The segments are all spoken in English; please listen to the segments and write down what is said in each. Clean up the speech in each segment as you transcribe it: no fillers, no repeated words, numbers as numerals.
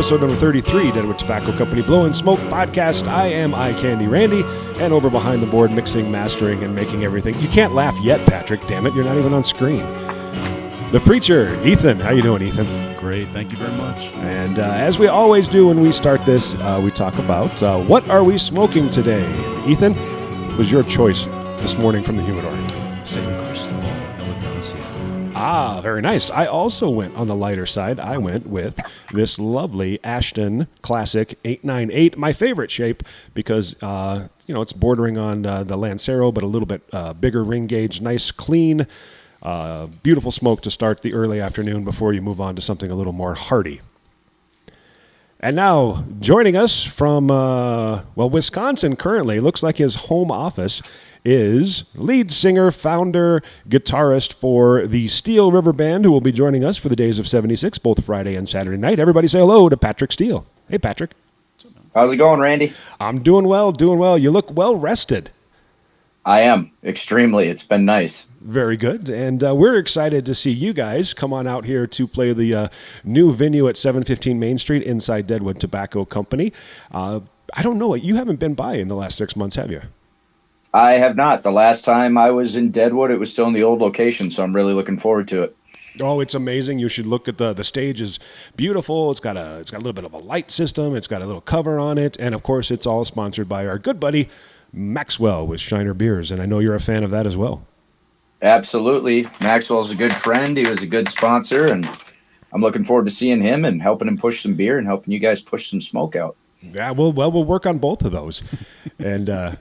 episode number 33, Deadwood Tobacco Company Blowin' Smoke Podcast. I am Eye Candy Randy, and over behind the board, mixing, mastering, and making everything. You can't laugh yet, Patrick. Damn it, you're not even on screen. The Preacher, Ethan. How you doing, Ethan? Great, thank you very much. And as we always do when we start this, we talk about what are we smoking today. Ethan, what was your choice this morning from the humidor? San Cristobal, Valencia. Ah, very nice. I also went on the lighter side. I went with this lovely Ashton Classic 898, my favorite shape because, it's bordering on the Lancero, but a little bit bigger ring gauge, nice, clean, beautiful smoke to start the early afternoon before you move on to something a little more hearty. And now, joining us from, Wisconsin currently, looks like his home office, is lead singer, founder, guitarist for the Steel River Band, who will be joining us for the Days of 76, both Friday and Saturday night. Everybody say hello to Patrick Steele. Hey, Patrick. How's it going, Randy? I'm doing well. You look well rested. I am, extremely. It's been nice. Very good. And we're excited to see you guys come on out here to play the new venue at 715 Main Street inside Deadwood Tobacco Company. I don't know. You haven't been by in the last 6 months, have you? I have not. The last time I was in Deadwood, it was still in the old location, so I'm really looking forward to it. Oh, it's amazing. You should look at the stage is beautiful. It's got a little bit of a light system. It's got a little cover on it. And, of course, it's all sponsored by our good buddy, Maxwell with Shiner Beers. And I know you're a fan of that as well. Absolutely. Maxwell's a good friend. He was a good sponsor, and I'm looking forward to seeing him and helping him push some beer and helping you guys push some smoke out. Yeah, we'll work on both of those. And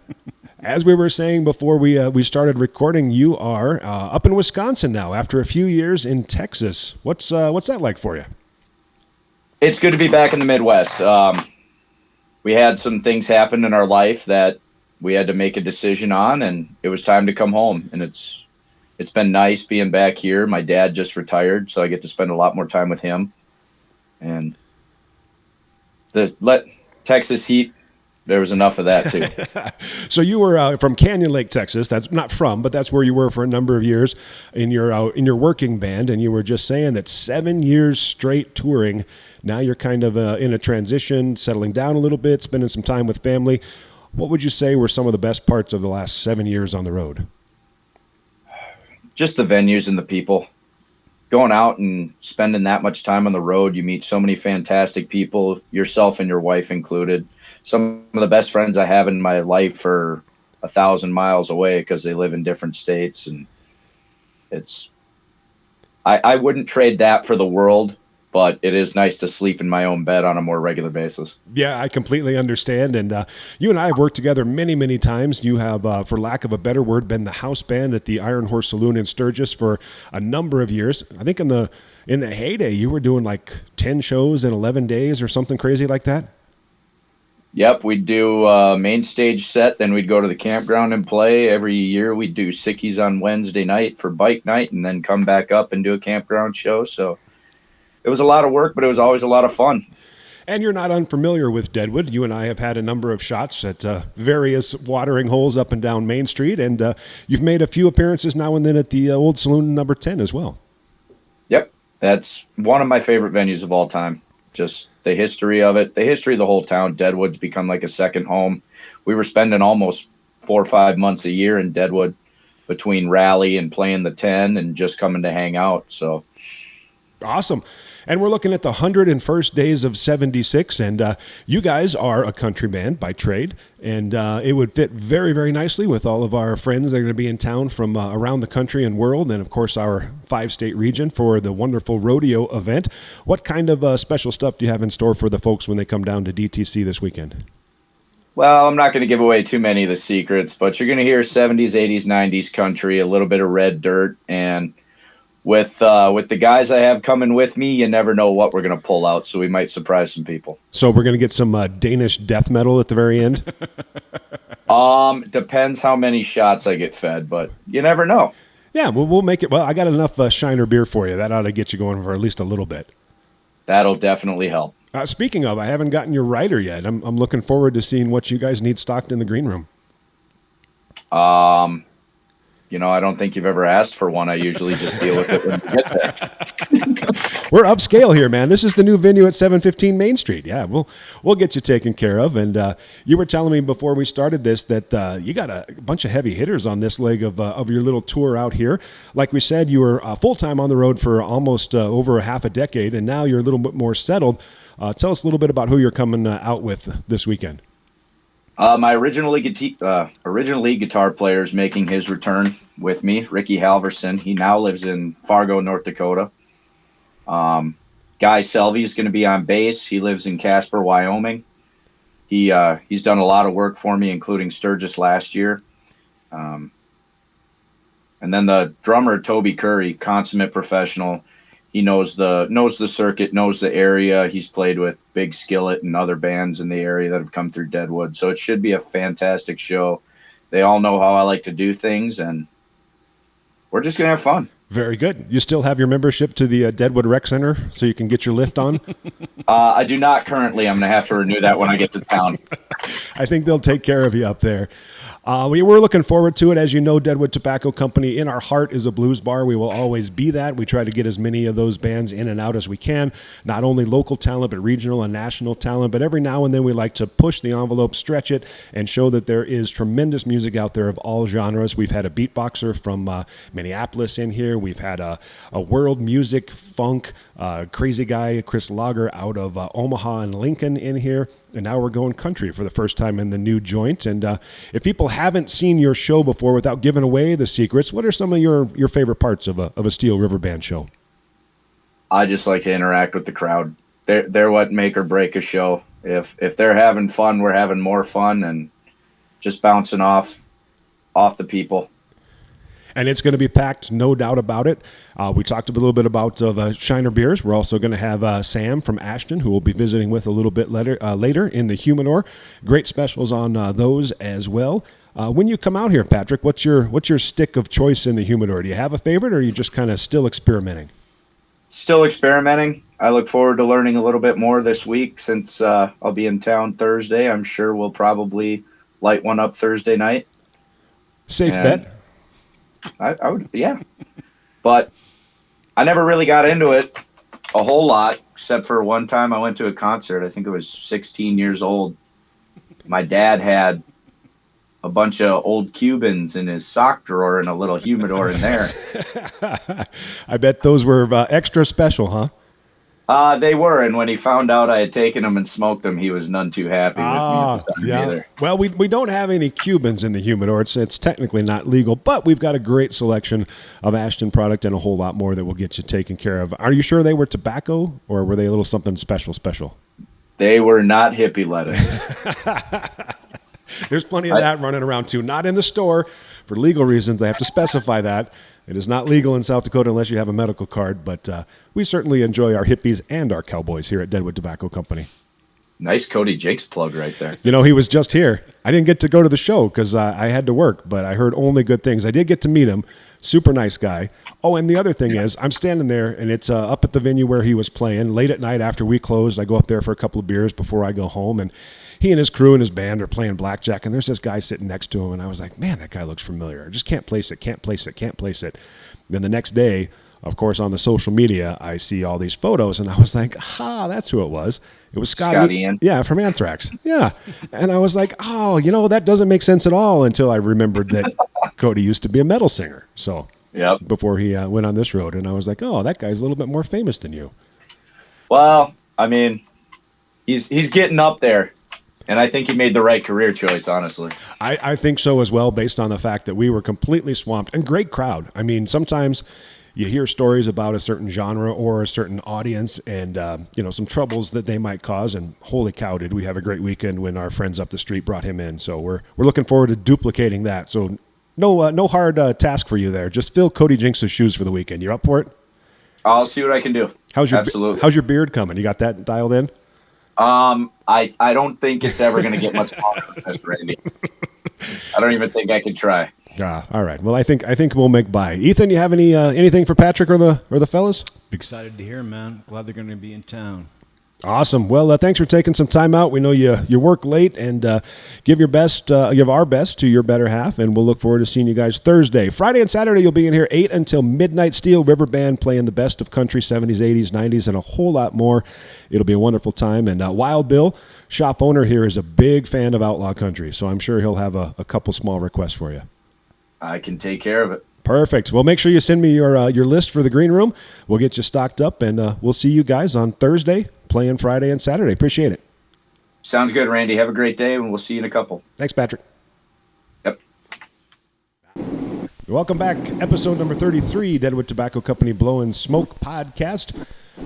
as we were saying before we started recording, you are up in Wisconsin now after a few years in Texas. What's that like for you? It's good to be back in the Midwest. We had some things happen in our life that we had to make a decision on, and it was time to come home. And it's been nice being back here. My dad just retired, so I get to spend a lot more time with him. And Texas heat, there was enough of that too. So you were from Canyon Lake, Texas. That's not from, but that's where you were for a number of years in your working band. And you were just saying that 7 years straight touring. Now you're kind of in a transition, settling down a little bit, spending some time with family. What would you say were some of the best parts of the last 7 years on the road? Just the venues and the people. Going out and spending that much time on the road, you meet so many fantastic people, yourself and your wife included. Some of the best friends I have in my life are 1,000 miles away because they live in different states. And I wouldn't trade that for the world, but it is nice to sleep in my own bed on a more regular basis. Yeah, I completely understand. And you and I have worked together many, many times. You have, for lack of a better word, been the house band at the Iron Horse Saloon in Sturgis for a number of years. I think in the heyday, you were doing like 10 shows in 11 days or something crazy like that. Yep, we'd do a main stage set, then we'd go to the campground and play. Every year we'd do Sickies on Wednesday night for bike night and then come back up and do a campground show. So it was a lot of work, but it was always a lot of fun. And you're not unfamiliar with Deadwood. You and I have had a number of shots at various watering holes up and down Main Street, and you've made a few appearances now and then at the old saloon number 10 as well. Yep, that's one of my favorite venues of all time. Just the history of it, the history of the whole town. Deadwood's become like a second home. We were spending almost 4 or 5 months a year in Deadwood between rally and playing the 10 and just coming to hang out. So awesome. And we're looking at the 101st Days of 76, and you guys are a country band by trade, and it would fit very, very nicely with all of our friends that are going to be in town from around the country and world, and, of course, our 5-state region for the wonderful rodeo event. What kind of special stuff do you have in store for the folks when they come down to DTC this weekend? Well, I'm not going to give away too many of the secrets, but you're going to hear 70s, 80s, 90s country, a little bit of red dirt, and with the guys I have coming with me, you never know what we're going to pull out, so we might surprise some people. So we're going to get some Danish death metal at the very end? Depends how many shots I get fed, but you never know. Yeah, we'll make it. Well, I got enough Shiner beer for you. That ought to get you going for at least a little bit. That'll definitely help. Speaking of, I haven't gotten your rider yet. I'm looking forward to seeing what you guys need stocked in the green room. I don't think you've ever asked for one. I usually just deal with it when you get there. We're upscale here, man. This is the new venue at 715 Main Street. Yeah, we'll get you taken care of. And you were telling me before we started this that you got a bunch of heavy hitters on this leg of your little tour out here. Like we said, you were full-time on the road for almost over a half a decade, and now you're a little bit more settled. Tell us a little bit about who you're coming out with this weekend. My original lead guitar player is making his return with me, Ricky Halverson. He now lives in Fargo, North Dakota. Guy Selvey is going to be on bass. He lives in Casper, Wyoming. He's done a lot of work for me, including Sturgis last year. And then the drummer, Toby Curry, consummate professional. He knows the circuit, knows the area. He's played with Big Skillet and other bands in the area that have come through Deadwood. So it should be a fantastic show. They all know how I like to do things, and we're just going to have fun. Very good. You still have your membership to the Deadwood Rec Center so you can get your lift on? I do not currently. I'm going to have to renew that when I get to town. I think they'll take care of you up there. We're looking forward to it. As you know, Deadwood Tobacco Company, in our heart, is a blues bar. We will always be that. We try to get as many of those bands in and out as we can, not only local talent, but regional and national talent. But every now and then we like to push the envelope, stretch it, and show that there is tremendous music out there of all genres. We've had a beatboxer from Minneapolis in here. We've had a world music, funk, crazy guy, Chris Lager, out of Omaha and Lincoln in here. And now we're going country for the first time in the new joint. And if people haven't seen your show before, without giving away the secrets, what are some of your favorite parts of a Steel River Band show? I just like to interact with the crowd. They're what make or break a show. If they're having fun, we're having more fun, and just bouncing off the people. And it's going to be packed, no doubt about it. We talked a little bit about Shiner Beers. We're also going to have Sam from Ashton, who we'll be visiting with a little bit later in the Humidor. Great specials on those as well. When you come out here, Patrick, what's your stick of choice in the Humidor? Do you have a favorite, or are you just kind of still experimenting? Still experimenting. I look forward to learning a little bit more this week since I'll be in town Thursday. I'm sure we'll probably light one up Thursday night. Safe bet. I would, yeah. But I never really got into it a whole lot, except for one time I went to a concert. I think I was 16 years old. My dad had a bunch of old Cubans in his sock drawer and a little humidor in there. I bet those were extra special, huh? They were, and when he found out I had taken them and smoked them, he was none too happy with me at the time either. Well, we don't have any Cubans in the humidor. It's technically not legal, but we've got a great selection of Ashton product and a whole lot more that will get you taken care of. Are you sure they were tobacco, or were they a little something special? They were not hippie lettuce. There's plenty of that running around, too. Not in the store. For legal reasons, I have to specify that. It is not legal in South Dakota unless you have a medical card, but we certainly enjoy our hippies and our cowboys here at Deadwood Tobacco Company. Nice Cody Jakes plug right there. You know, he was just here. I didn't get to go to the show because I had to work, but I heard only good things. I did get to meet him. Super nice guy. Oh, and the other thing is, I'm standing there, and it's up at the venue where he was playing. Late at night after we closed, I go up there for a couple of beers before I go home, and he and his crew and his band are playing blackjack, and there's this guy sitting next to him, and I was like, man, that guy looks familiar. I just can't place it. Then the next day, of course, on the social media, I see all these photos, and I was like, that's who it was. It was Scotty Ian. Yeah, from Anthrax. Yeah. And I was like, that doesn't make sense at all until I remembered that Cody used to be a metal singer. So before he went on this road, and I was like, that guy's a little bit more famous than you. Well, I mean, he's getting up there. And I think he made the right career choice, honestly. I think so as well, based on the fact that we were completely swamped. And great crowd. I mean, sometimes you hear stories about a certain genre or a certain audience and, some troubles that they might cause. And holy cow, did we have a great weekend when our friends up the street brought him in. So we're looking forward to duplicating that. So no hard task for you there. Just fill Cody Jinks' shoes for the weekend. You're up for it? I'll see what I can do. Absolutely. How's your beard coming? You got that dialed in? I don't think it's ever going to get much longer than this, Randy. I don't even think I could try. All right. Well, I think we'll make by. Ethan, you have anything for Patrick or the fellas? Excited to hear, man. Glad they're going to be in town. Awesome. Well, thanks for taking some time out. We know you work late, and give our best to your better half, and we'll look forward to seeing you guys Thursday. Friday and Saturday, you'll be in here 8 until midnight. Steel River Band playing the best of country, 70s, 80s, 90s, and a whole lot more. It'll be a wonderful time. And Wild Bill, shop owner here, is a big fan of outlaw country, so I'm sure he'll have a couple small requests for you. I can take care of it. Perfect. Well, make sure you send me your list for the green room. We'll get you stocked up, and we'll see you guys on Thursday, playing Friday and Saturday. Appreciate it. Sounds good, Randy. Have a great day, and we'll see you in a couple. Thanks, Patrick. Yep. Welcome back. Episode number 33, Deadwood Tobacco Company Blowin' Smoke podcast.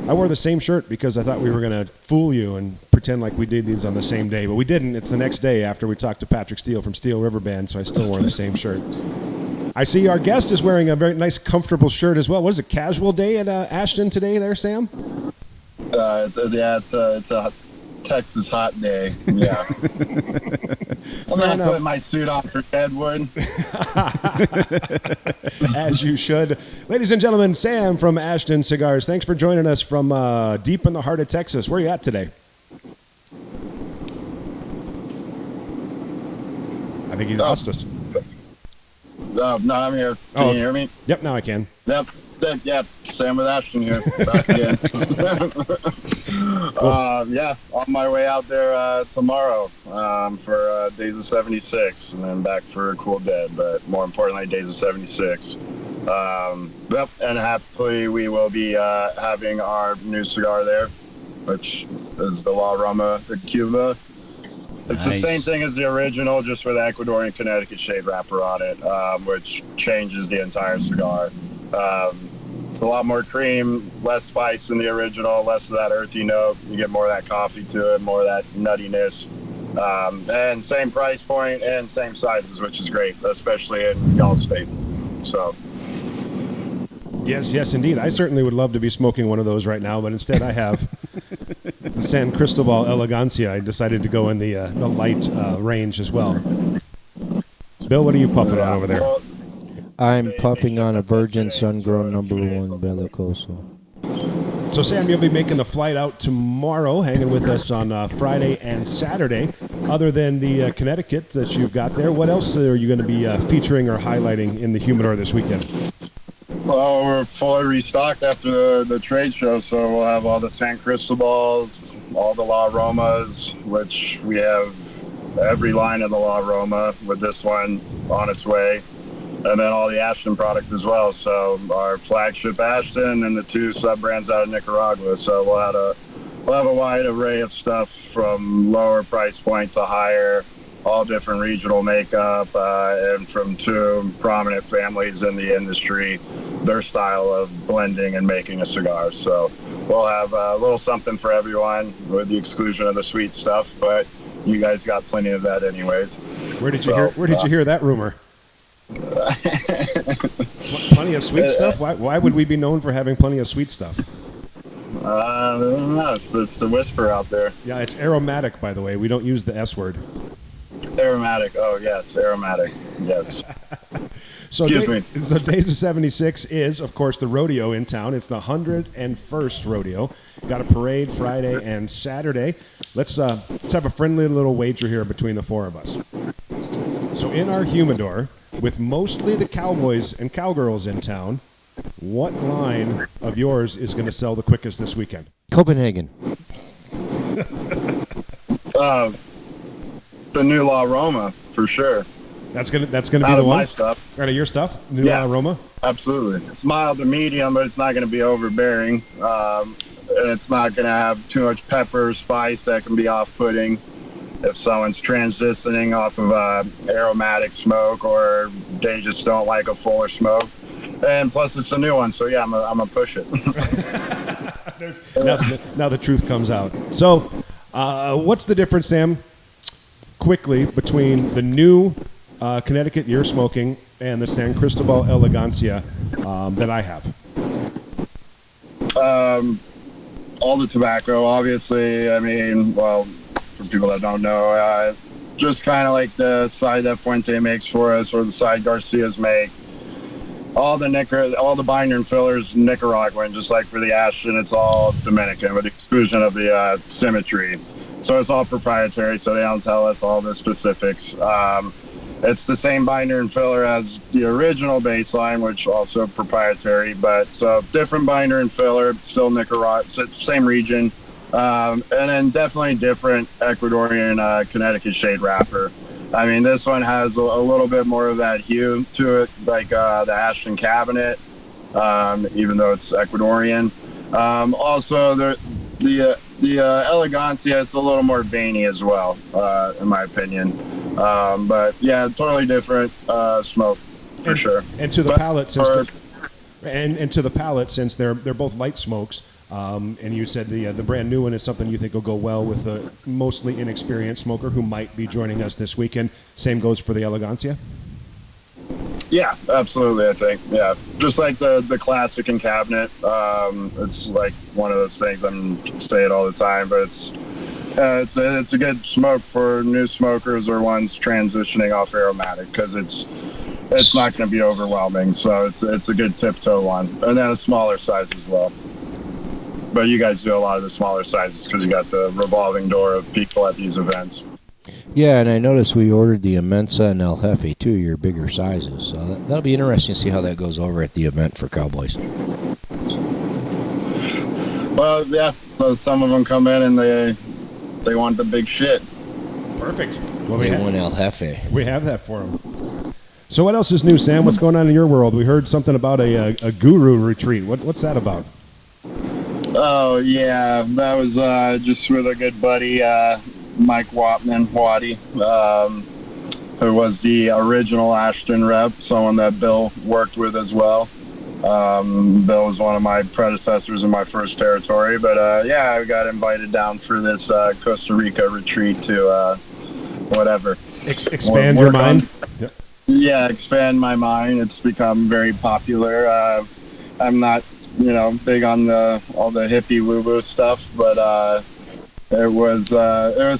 I wore the same shirt because I thought we were going to fool you and pretend like we did these on the same day, but we didn't. It's the next day after we talked to Patrick Steele from Steel River Band, so I still wore the same shirt. I see our guest is wearing a very nice, comfortable shirt as well. What is it, casual day at Ashton today there, Sam? It's a Texas hot day. Yeah. I'm going to put my suit on for Deadwood. As you should. Ladies and gentlemen, Sam from Ashton Cigars. Thanks for joining us from deep in the heart of Texas. Where are you at today? I think he lost us. No, I'm here. Can you hear me? Yep, now I can. Yep. Sam with Ashton here. Back again. On my way out there tomorrow for Days of 76, and then back for Cool Dead, but more importantly, Days of 76. And happily we will be having our new cigar there, which is the La Aroma de Cuba. It's Nice. the same thing as the original, just with Ecuadorian Connecticut shade wrapper on it, which changes the entire cigar. It's a lot more cream, less spice than the original, less of that earthy note. You get more of that coffee to it, more of that nuttiness. And same price point and same sizes, which is great, especially in y'all's state. So. Yes, indeed. I certainly would love to be smoking one of those right now, but instead I have the San Cristobal Elegancia. I decided to go in the light range as well. Bill, what are you puffing on over there? I'm puffing on a Virgin Sun-Grown No. 1 Bellicoso. So, Sam, you'll be making the flight out tomorrow, hanging with us on Friday and Saturday. Other than the Connecticut that you've got there, what else are you going to be featuring or highlighting in the Humidor this weekend? Well, we're fully restocked after the trade show, so we'll have all the San Cristobals, all the La Aromas, which we have every line of the La Aroma with this one on its way, and then all the Ashton product as well. So our flagship Ashton and the two sub-brands out of Nicaragua. So we'll have a wide array of stuff from lower price point to higher, all different regional makeup, and from two prominent families in the industry, their style of blending and making a cigar. So we'll have a little something for everyone with the exclusion of the sweet stuff, but you guys got plenty of that anyways. Where did you hear that rumor? Plenty of sweet stuff? Why would we be known for having plenty of sweet stuff? I don't know. It's a whisper out there. Yeah, it's aromatic, by the way. We don't use the S word. Aromatic. Oh, yes. Aromatic. Yes. So Excuse me. So Days of 76 is, of course, the rodeo in town. It's the 101st rodeo. Got a parade Friday and Saturday. Let's have a friendly little wager here between the four of us. So in our humidor, with mostly the cowboys and cowgirls in town, what line of yours is going to sell the quickest this weekend? Copenhagen. The new La Aroma, for sure. That's gonna be the Out of one. my stuff. Out of your stuff, new Yeah. La Aroma. Absolutely. It's mild to medium, but it's not going to be overbearing. And it's not going to have too much pepper or spice that can be off-putting if someone's transitioning off of aromatic smoke, or they just don't like a fuller smoke. And plus, it's a new one, so yeah, I'm going to push it. Now the truth comes out. So, what's the difference, Sam, quickly, between the new Connecticut you're smoking and the San Cristobal Elegancia that I have? All the tobacco, obviously. I mean, well, for people that don't know, just kind of like the side that Fuente makes for us, or the side Garcias make. all the binder and fillers Nicaraguan, just like for the Ashton, it's all Dominican with the exclusion of the symmetry. So it's all proprietary, so they don't tell us all the specifics. It's the same binder and filler as the original baseline, which also proprietary, but so different binder and filler, still Nicaragua, same region, and then definitely different Ecuadorian Connecticut shade wrapper. I mean, this one has a little bit more of that hue to it, like the Ashton cabinet, even though it's Ecuadorian. Also, the Elegancia, it's a little more veiny as well, in my opinion. But yeah, totally different smoke for sure. And to the palate, to the palate, since they're both light smokes. And you said the brand new one is something you think will go well with a mostly inexperienced smoker who might be joining us this weekend. Same goes for the Elegancia? Yeah, absolutely, I think. Yeah, just like the classic and cabinet. It's like one of those things, say it all the time, but it's a good smoke for new smokers or ones transitioning off aromatic, because it's not going to be overwhelming. So it's a good tiptoe one, and then a smaller size as well. But you guys do a lot of the smaller sizes because you got the revolving door of people at these events. Yeah, and I noticed we ordered the Immensa and El Jefe, too, your bigger sizes. So that'll be interesting to see how that goes over at the event for Cowboys. Well, yeah, so some of them come in and they want the big shit. Perfect. Well, they want El Jefe. We have that for them. So what else is new, Sam? What's going on in your world? We heard something about a guru retreat. What's that about? Oh, yeah, that was just with a good buddy, Mike Waddy, who was the original Ashton rep, someone that Bill worked with as well. Bill was one of my predecessors in my first territory, but yeah, I got invited down for this Costa Rica retreat to whatever. Expand your mind? Yep. Yeah, expand my mind. It's become very popular. I'm not big on all the hippie woo-woo stuff, but it was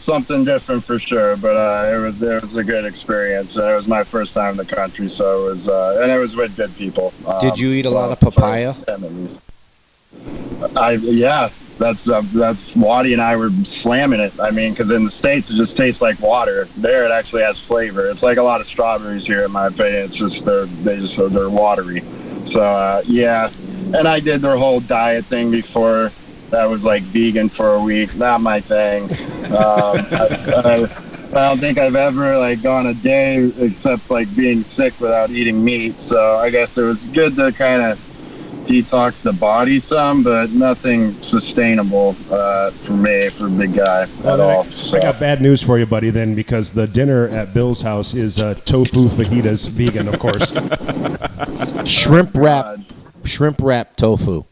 something different for sure. But it was a good experience. It was my first time in the country, so it was and it was with good people. Did you eat a lot of papaya? That's Waddy and I were slamming it. I mean, because in the States it just tastes like water. There it actually has flavor. It's like a lot of strawberries here, in my opinion. It's just they're watery. So yeah. And I did their whole diet thing before. That was like vegan for a week. Not my thing. I don't think I've ever gone a day except being sick without eating meat. So I guess it was good to kind of detox the body some, but nothing sustainable for me, for a big guy at all. So. I got bad news for you, buddy, then, because the dinner at Bill's house is tofu fajitas, vegan, of course. Shrimp wrap tofu.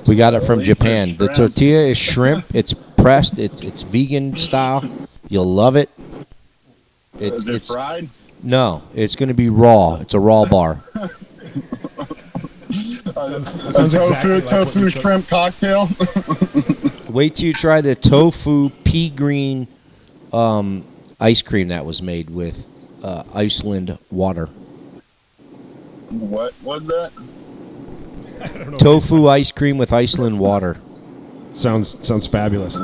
We got it from Japan. The tortilla is shrimp. It's pressed. It's vegan style. You'll love it. Is it fried? No, it's going to be raw. It's a raw bar. Tofu shrimp cocktail. Wait till you try the tofu pea green ice cream that was made with Iceland water. What was that? I don't know. Tofu ice cream with Iceland water. Sounds fabulous.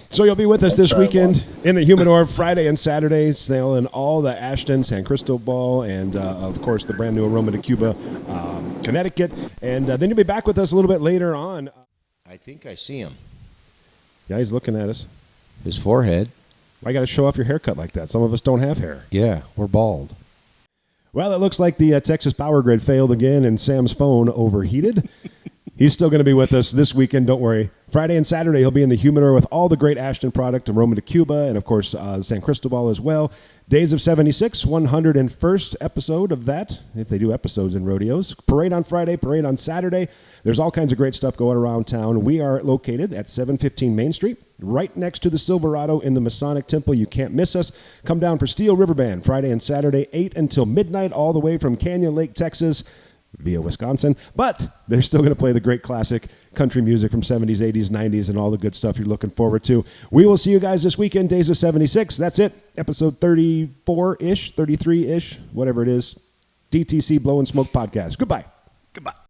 So you'll be with us this weekend in the Humidor Friday and Saturday, selling all the Ashton, San Cristobal, and of course the brand new Aroma de Cuba, Connecticut. And then you'll be back with us a little bit later on. I think I see him. Yeah, he's looking at us. His forehead. Why got to show off your haircut like that? Some of us don't have hair. Yeah, we're bald. Well, it looks like the Texas power grid failed again and Sam's phone overheated. He's still going to be with us this weekend, don't worry. Friday and Saturday, he'll be in the Humidor with all the great Ashton product, Aroma de Cuba, and, of course, San Cristobal as well. Days of 76, 101st episode of that, if they do episodes in rodeos. Parade on Friday, parade on Saturday. There's all kinds of great stuff going around town. We are located at 715 Main Street, right next to the Silverado in the Masonic Temple. You can't miss us. Come down for Steel River Band Friday and Saturday, 8 until midnight, all the way from Canyon Lake, Texas, via Wisconsin. But they're still going to play the great classic country music from 70s, 80s, 90s, and all the good stuff you're looking forward to. We will see you guys this weekend, Days of 76. That's it. Episode 34-ish, 33-ish, whatever it is. TTC Blow and Smoke Podcast. Goodbye. Goodbye.